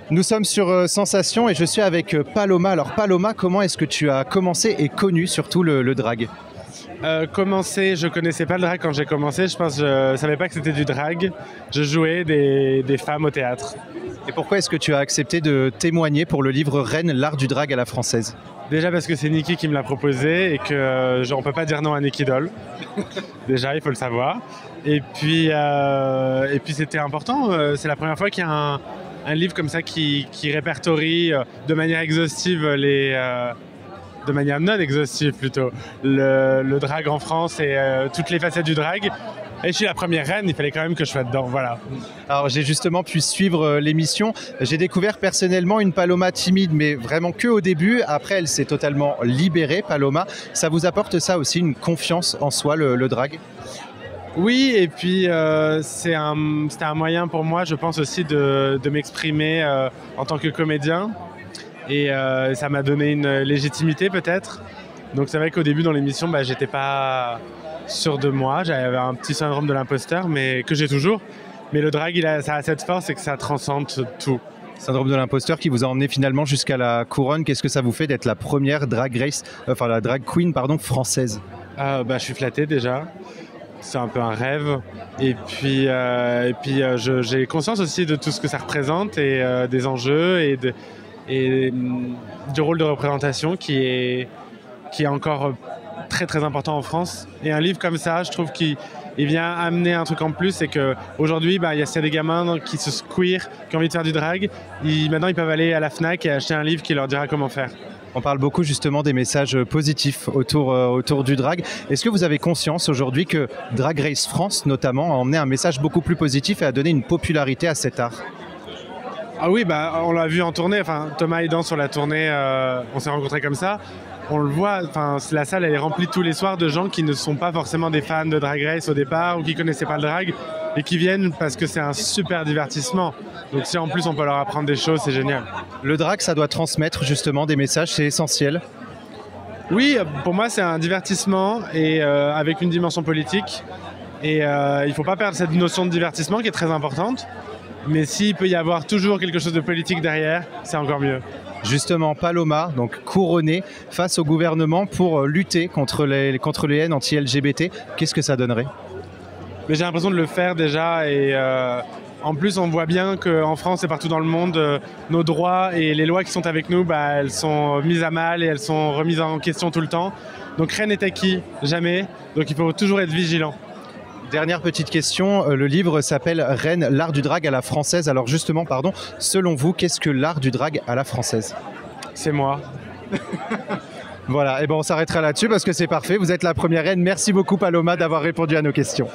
Nous sommes sur Sensation et je suis avec Paloma. Alors Paloma, comment est-ce que tu as commencé et connu surtout le drag? Je connaissais pas le drag quand j'ai commencé. Je pense que je savais pas que c'était du drag. Je jouais des femmes au théâtre. Et pourquoi est-ce que tu as accepté de témoigner pour le livre Reine, l'art du drag à la française? Déjà parce que c'est Nikki qui me l'a proposé et que on peut pas dire non à Nikki Doll. Déjà, il faut le savoir. Et puis c'était important. C'est la première fois qu'il y a un livre comme ça qui répertorie de manière exhaustive de manière non exhaustive plutôt, le drag en France et toutes les facettes du drag. Et je suis la première reine, il fallait quand même que je sois dedans, voilà. Alors j'ai justement pu suivre l'émission. J'ai découvert personnellement une Paloma timide, mais vraiment que au début. Après, elle s'est totalement libérée, Paloma. Ça vous apporte ça aussi, une confiance en soi, le drag? Oui, et puis c'était un moyen pour moi, je pense aussi, de m'exprimer en tant que comédien. Et ça m'a donné une légitimité peut-être. Donc c'est vrai qu'au début dans l'émission, j'étais pas sûr de moi, j'avais un petit syndrome de l'imposteur, mais que j'ai toujours. Mais le drag, ça a cette force et que ça transcende tout. Syndrome de l'imposteur qui vous a emmené finalement jusqu'à la couronne. Qu'est-ce que ça vous fait d'être la première la drag queen française? Je suis flatté déjà. C'est un peu un rêve. Et puis j'ai conscience aussi de tout ce que ça représente et des enjeux et du rôle de représentation qui est encore très très important en France. Et un livre comme ça, je trouve qu'il vient amener un truc en plus, c'est qu'aujourd'hui, il y a des gamins qui se queer, qui ont envie de faire du drag. Maintenant, ils peuvent aller à la Fnac et acheter un livre qui leur dira comment faire. On parle beaucoup justement des messages positifs autour du drag. Est-ce que vous avez conscience aujourd'hui que Drag Race France, notamment, a emmené un message beaucoup plus positif et a donné une popularité à cet art? Ah oui, on l'a vu en tournée. Enfin, Thomas aidant sur la tournée, on s'est rencontrés comme ça. On le voit, la salle elle est remplie tous les soirs de gens qui ne sont pas forcément des fans de Drag Race au départ ou qui connaissaient pas le drag et qui viennent parce que c'est un super divertissement. Donc si en plus on peut leur apprendre des choses, c'est génial. Le drag, ça doit transmettre justement des messages, c'est essentiel. Oui, pour moi c'est un divertissement et avec une dimension politique. Et il faut pas perdre cette notion de divertissement qui est très importante. Mais s'il peut y avoir toujours quelque chose de politique derrière, c'est encore mieux. Justement, Paloma, donc couronnée face au gouvernement pour lutter contre les haines anti-LGBT, qu'est-ce que ça donnerait? Mais j'ai l'impression de le faire déjà et en plus on voit bien qu'en France et partout dans le monde, nos droits et les lois qui sont avec nous, elles sont mises à mal et elles sont remises en question tout le temps. Donc rien n'est acquis, jamais, donc il faut toujours être vigilant. Dernière petite question, le livre s'appelle Reine, l'art du drag à la française. Alors justement, selon vous, qu'est-ce que l'art du drag à la française? C'est moi. Voilà, et on s'arrêtera là-dessus parce que c'est parfait. Vous êtes la première reine. Merci beaucoup Paloma d'avoir répondu à nos questions.